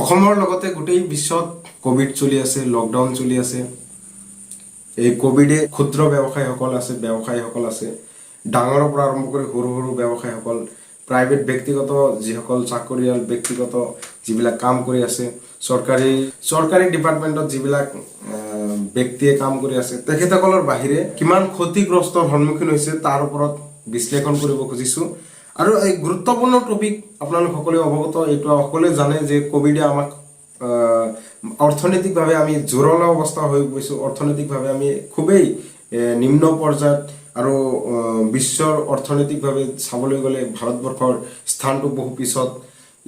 অসমৰ লগতে গোটেই বিশ্বত কোভিড চলি আছে, লকডাউন চলি আছে। এই কোভিডে ক্ষুদ্ৰ ব্যৱসায়ীসকল আছে, ডাঙৰৰ পৰা আৰম্ভ কৰি সৰু সৰু ব্যৱসায়ীসকল, প্ৰাইভেট ব্যক্তিগত যিসকল চাকৰিয়াল ব্যক্তিগত যিবিলাক কাম কৰি আছে, চৰকাৰী ডিপাৰ্টমেণ্টত যিবিলাক ব্যক্তিয়ে কাম কৰি আছে, তেখেতসকলৰ বাহিৰে কিমান ক্ষতিগ্ৰস্তৰ সন্মুখীন হৈছে তাৰ ওপৰত বিশ্লেষণ কৰিব খুজিছোঁ। আৰু এই গুৰুত্বপূৰ্ণ টপিক আপোনালোক সকলোৱে অৱগত, এইটো সকলোৱে জানে যে কোভিডে আমাক অৰ্থনৈতিকভাৱে আমি জোৰলা অৱস্থা হৈ গৈছোঁ, অৰ্থনৈতিকভাৱে আমি খুবেই নিম্ন পৰ্যায়ত, আৰু বিশ্বৰ অৰ্থনৈতিকভাৱে চাবলৈ গ'লে ভাৰতবৰ্ষৰ স্থানটো বহু পিছত,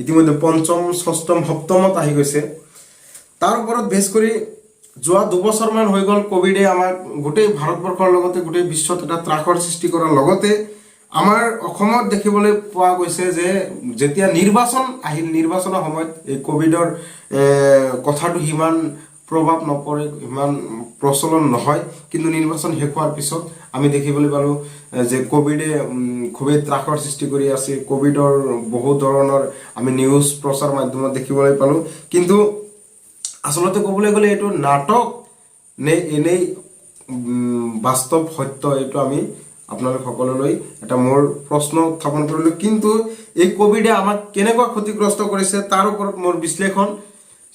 ইতিমধ্যে পঞ্চম, ষষ্ঠম, সপ্তমত আহি গৈছে। তাৰ ওপৰত বেছ কৰি যোৱা দুবছৰমান হৈ গ'ল কোভিডে আমাক গোটেই ভাৰতবৰ্ষৰ লগতে গোটেই বিশ্বত এটা ত্ৰাসৰ সৃষ্টি কৰাৰ লগতে আমাৰ অসমত দেখিবলৈ পোৱা গৈছে যে যেতিয়া নিৰ্বাচন আহিল, নিৰ্বাচনৰ সময়ত এই কোভিডৰ কথাটো সিমান প্ৰভাৱ নপৰে, ইমান প্ৰচলন নহয়, কিন্তু নিৰ্বাচন শেষ হোৱাৰ পিছত আমি দেখিবলৈ পালোঁ যে কোভিডে খুবেই ত্ৰাসৰ সৃষ্টি কৰি আছে। কোভিডৰ বহু ধৰণৰ আমি নিউজ প্ৰচাৰ মাধ্যমত দেখিবলৈ পালোঁ, কিন্তু আচলতে ক'বলৈ গ'লে এইটো নাটক নে এনেই বাস্তৱ সত্য, এইটো আমি আপোনালোক সকলোলৈ এটা মোৰ প্ৰশ্ন উত্থাপন কৰিলোঁ। কিন্তু এই কোভিডে আমাক কেনেকুৱা ক্ষতিগ্ৰস্ত কৰিছে তাৰ ওপৰত মোৰ বিশ্লেষণ।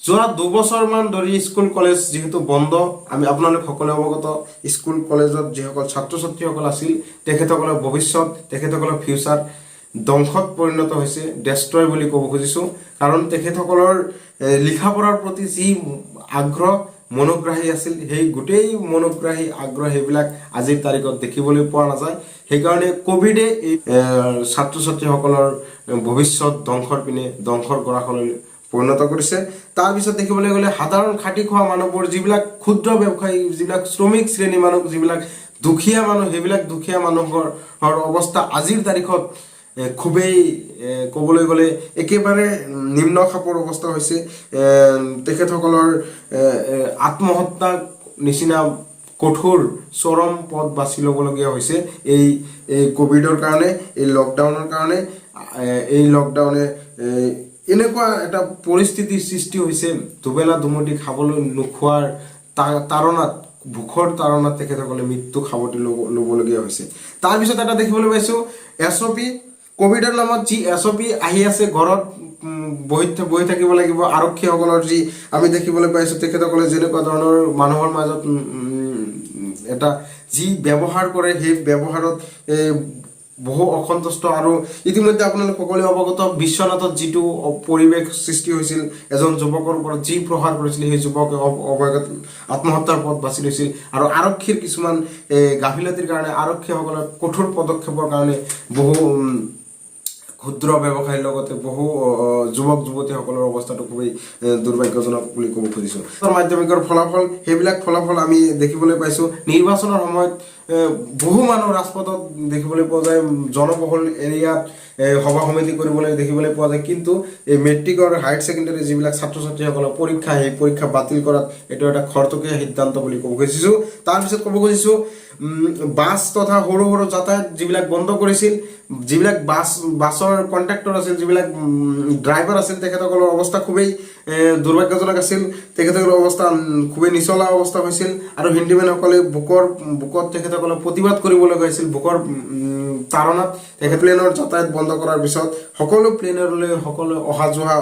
যোৱা দুবছৰমান ধৰি স্কুল কলেজ যিহেতু বন্ধ, আমি আপোনালোক সকলোৱে অৱগত, স্কুল কলেজত যিসকল ছাত্ৰ ছাত্ৰীসকল আছিল তেখেতসকলৰ ভৱিষ্যত, তেখেতসকলৰ ফিউচাৰ ধ্বংসত পৰিণত হৈছে, ডেষ্ট্ৰয় বুলি ক'ব খুজিছোঁ। কাৰণ তেখেতসকলৰ লিখা পঢ়াৰ প্ৰতি যি আগ্ৰহ, মনোগ্ৰাহী আছিল, সেই গোটেই মনোগ্ৰাহী আগ্ৰহ সেইবিলাক আজিৰ তাৰিখত দেখিবলৈ পোৱা নাযায়। সেইকাৰণে কোভিডে এই ছাত্ৰ ছাত্ৰীসকলৰ ভৱিষ্যত ধ্বংসৰ গৰাখলৈ পৰিণত কৰিছে। তাৰপিছত দেখিবলৈ গ'লে সাধাৰণ খাটি খোৱা মানুহবোৰ, যিবিলাক ক্ষুদ্ৰ ব্যৱসায়ী, যিবিলাক শ্ৰমিক শ্ৰেণীৰ মানুহ, যিবিলাক দুখীয়া মানুহ, সেইবিলাক দুখীয়া মানুহৰ অৱস্থা আজিৰ তাৰিখত খুবেই ক'বলৈ গ'লে একেবাৰে নিম্ন খাপৰ অৱস্থা হৈছে। তেখেতসকলৰ আত্মহত্যা নিচিনা কঠোৰ চৰম পথ বাছি ল'বলগীয়া হৈছে এই কোভিডৰ কাৰণে, এই লকডাউনৰ কাৰণে। এই লকডাউনে এনেকুৱা এটা পৰিস্থিতিৰ সৃষ্টি হৈছে, দুবেলা দুমুঠি খাবলৈ নোখোৱাৰ তাৰণাত, ভোকৰ তাৰণাত তেখেতসকলে মৃত্যু সাৱটি ল'বলগীয়া হৈছে। তাৰপিছত এটা দেখিবলৈ পাইছোঁ SOP, কোভিডৰ নামত যি SOP আহি আছে, ঘৰত বহি থাকিব লাগিব। আৰক্ষীসকলৰ যি আমি দেখিবলৈ পাইছোঁ, তেখেতসকলে যেনেকুৱা ধৰণৰ মানুহৰ মাজত এটা যি ব্যৱহাৰ কৰে, সেই ব্যৱহাৰত বহু অসন্তুষ্ট। আৰু ইতিমধ্যে আপোনালোক সকলোৱে অৱগত, বিশ্বনাথত যিটো পৰিৱেশ সৃষ্টি হৈছিল, এজন যুৱকৰ ওপৰত যি প্ৰহাৰ কৰিছিল, সেই যুৱকে অৱশেষত আত্মহত্যাৰ পথ বাছি লৈছিল। আৰু আৰক্ষীৰ কিছুমান গাফিলতিৰ কাৰণে, আৰক্ষীসকলৰ কঠোৰ পদক্ষেপৰ কাৰণে বহু ক্ষুদ্ৰ ব্যৱসায়ীৰ লগতে বহু যুৱক যুৱতীসকলৰ অৱস্থাটো খুবেই দুৰ্ভাগ্যজনক বুলি ক'ব খুজিছোঁ। মাধ্যমিকৰ ফলাফল, সেইবিলাক ফলাফল আমি দেখিবলৈ পাইছোঁ। নিৰ্বাচনৰ সময়ত বহু মানুহ ৰাজপথত দেখিবলৈ পোৱা যায়, জনবহুল এৰিয়াত সভা সমিতি কৰিবলৈ দেখিবলৈ পোৱা যায়। কিন্তু এই মেট্ৰিকৰ, হায়াৰ ছেকেণ্ডেৰী যিবিলাক ছাত্ৰ ছাত্ৰীসকলৰ পৰীক্ষা, সেই পৰীক্ষা বাতিল কৰাত এইটো এটা খৰতকীয়া সিদ্ধান্ত বুলি ক'ব খুজিছোঁ। তাৰপিছত ক'ব খুজিছোঁ বাছ তথা সৰু সৰু যাতায়াত যিবিলাক বন্ধ কৰিছিল, যিবিলাক বাছৰ কণ্ট্ৰাক্টৰ আছিল, যিবিলাক ড্ৰাইভাৰ আছিল, তেখেতসকলৰ অৱস্থা খুবেই দুৰ্ভাগ্যজনক আছিল। তেখেতসকলৰ অৱস্থা খুবেই নিচলা অৱস্থা হৈছিল। আৰু হিন্দীমেনসকলে বুকত তেখেতসকলক প্ৰতিবাদ কৰিব লগা হৈছিল। বুকৰ তাৰণাত প্লেনৰ যাতায়াত বন্ধ কৰাৰ পিছত সকলো প্লেনলৈ সকলো অহা যোৱা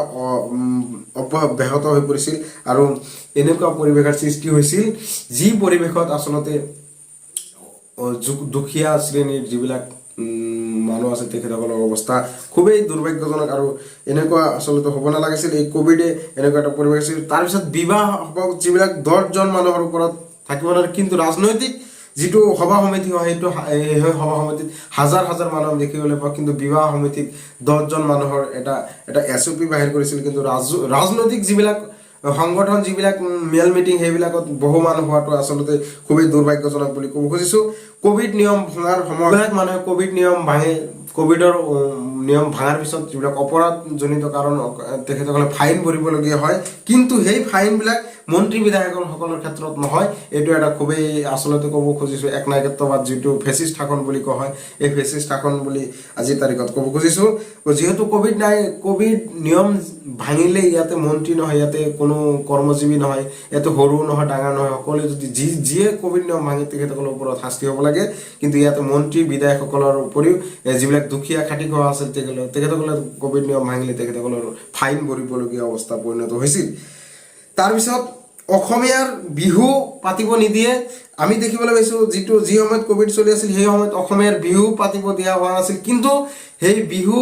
অব্যাহত হৈ পৰিছিল। আৰু এনেকুৱা পৰিৱেশৰ সৃষ্টি হৈছিল, যি পৰিৱেশত আচলতে দুখীয়া শ্ৰেণীৰ যিবিলাক মানুহ আছে, তেখেতসকলৰ অৱস্থা খুবেই দুৰ্ভাগ্যজনক। আৰু এনেকুৱা আচলতে হ'ব নালাগিছিল। এই কোভিডে এনেকুৱা এটা পৰিৱেশ আছিল। তাৰপিছত বিবাহ যিবিলাক 10জন মানুহৰ ওপৰত থাকিব নোৱাৰে, কিন্তু ৰাজনৈতিক যিটো সভা সমিতি হয়, সেইটো সেই সভা সমিতিত হাজাৰ হাজাৰ মানুহ দেখিবলৈ পাওঁ, কিন্তু বিবাহ সমিতিত 10জন মানুহৰ এটা SOP বাহিৰ কৰিছিল। কিন্তু ৰাজনৈতিক যিবিলাক সংগঠন, যিবিলাক মেল মিটিং, সেইবিলাকত বহু মানুহ হোৱাটো আচলতে খুবেই দুৰ্ভাগ্যজনক বুলি ক'ব খুজিছোঁ। কোভিড নিয়ম ভঙাৰ সময়ত মানুহে কোভিড নিয়ম ভাঙে, কোভিডৰ নিয়ম ভাঙাৰ পিছত যিবিলাক অপৰাধজনিত কাৰণ তেখেতসকলে ফাইন ভৰিবলগীয়া হয়, কিন্তু সেই ফাইনবিলাক মন্ত্ৰী বিধায়কসকলৰ ক্ষেত্ৰত নহয়। এইটো এটা খুবেই আচলতে ক'ব খুজিছোঁ একনায়কত্ববাদ, যিটো ফেচিষ্ট শাসন বুলি কোৱা হয়, এই ফেচিষ্ট শাসন বুলি আজিৰ তাৰিখত ক'ব খুজিছোঁ। যিহেতু কোভিড নিয়ম ভাঙিলে ইয়াতে মন্ত্ৰী নহয়, ইয়াতে কোনো কৰ্মজীৱী নহয়, ইয়াতে সৰু নহয় ডাঙৰ নহয়, সকলোৱে যদি যিয়ে কোভিড নিয়ম ভাঙে তেখেতসকলৰ ওপৰত শাস্তি হ'ব লাগে। কিন্তু ইয়াতে মন্ত্ৰী বিধায়কসকলৰ উপৰিও যিবিলাক দুখীয়া খাটি খোৱা আছিল তেখেতসকলে কোভিড নিয়ম ভাঙিলে তেখেতসকলৰ ফাইন ভৰিবলগীয়া অৱস্থা পৰিণত হৈছিল। তাৰপিছত অসমীয়াৰ বিহু পাতিব নিদিয়ে। আমি দেখিবলৈ পাইছোঁ যি সময়ত কোভিড চলি আছিল সেই সময়ত অসমীয়াৰ বিহু পাতিব দিয়া হোৱা নাছিল, কিন্তু সেই বিহু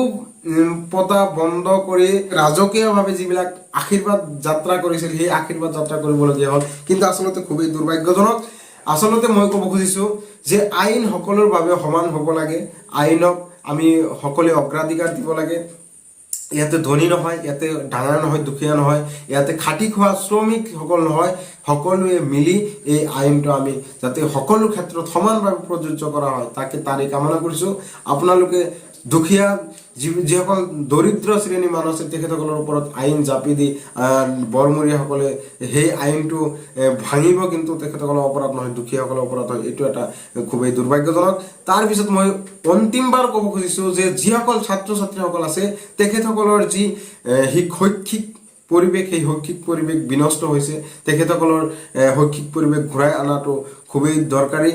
পতা বন্ধ কৰি ৰাজকীয়ভাৱে যিবিলাক আশীৰ্বাদ যাত্ৰা কৰিছিল সেই আশীৰ্বাদ যাত্ৰা কৰিবলগীয়া হ'ল, কিন্তু আচলতে খুবেই দুৰ্ভাগ্যজনক। আচলতে মই ক'ব খুজিছোঁ যে আইন সকলোৰ বাবে সমান হ'ব লাগে, আইনক আমি সকলোৱে অগ্ৰাধিকাৰ দিব লাগে। ইয়াতে ধনী নহয়, ইয়াতে ডাঙৰ নহয়, দুখীয়া নহয়, ইয়াতে খাটি খোৱা শ্ৰমিকসকল নহয়, সকলোৱে মিলি এই আইনটো আমি যাতে সকলো ক্ষেত্ৰত সমানভাৱে প্ৰযোজ্য কৰা হয় তাৰে কামনা কৰিছোঁ। আপোনালোকে দুখীয়া যিসকল দৰিদ্ৰ শ্ৰেণীৰ মানুহ আছে তেখেতসকলৰ ওপৰত আইন জাপি দি বৰমূৰীয়াসকলে সেই আইনটো ভাঙিব, কিন্তু তেখেতসকলৰ অপৰাধ নহয়, দুখীয়াসকলৰ অপৰাধ হয়। এইটো এটা খুবেই দুৰ্ভাগ্যজনক। তাৰপিছত মই অন্তিমবাৰ ক'ব খুজিছোঁ যে যিসকল ছাত্ৰ ছাত্ৰীসকল আছে তেখেতসকলৰ যি শৈক্ষিক পৰিৱেশ, সেই শৈক্ষিক পৰিৱেশ বিনষ্ট হৈছে, তেখেতসকলৰ শৈক্ষিক পৰিৱেশ ঘূৰাই অনাটো খুবেই দৰকাৰী।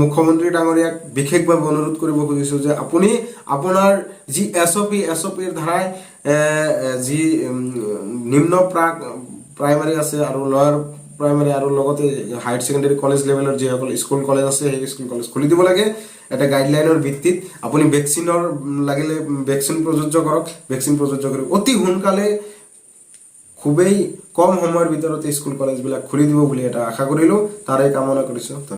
মুখ্যমন্ত্ৰী ডাঙৰীয়াক বিশেষভাৱে অনুৰোধ কৰিব খুজিছোঁ যে আপুনি আপোনাৰ যি এছঅ'পিৰ ধাৰাই যি নিম্ন প্ৰাইমাৰী আছে আৰু লয়াৰ প্ৰাইমাৰী আৰু লগতে হায়াৰ ছেকেণ্ডেৰী কলেজ লেভেলৰ যিসকল স্কুল কলেজ আছে সেই স্কুল কলেজ খুলি দিব লাগে এটা গাইডলাইনৰ ভিত্তিত। আপুনি ভেকচিনৰ লাগিলে ভেকচিন প্ৰযোজ্য কৰক, ভেকচিন প্ৰযোজ্য কৰি অতি সোনকালে খুবেই কম সময়ৰ ভিতৰতে স্কুল কলেজবিলাক খুলি দিব বুলি এটা আশা কৰিলোঁ, তাৰে কামনা কৰিছোঁ।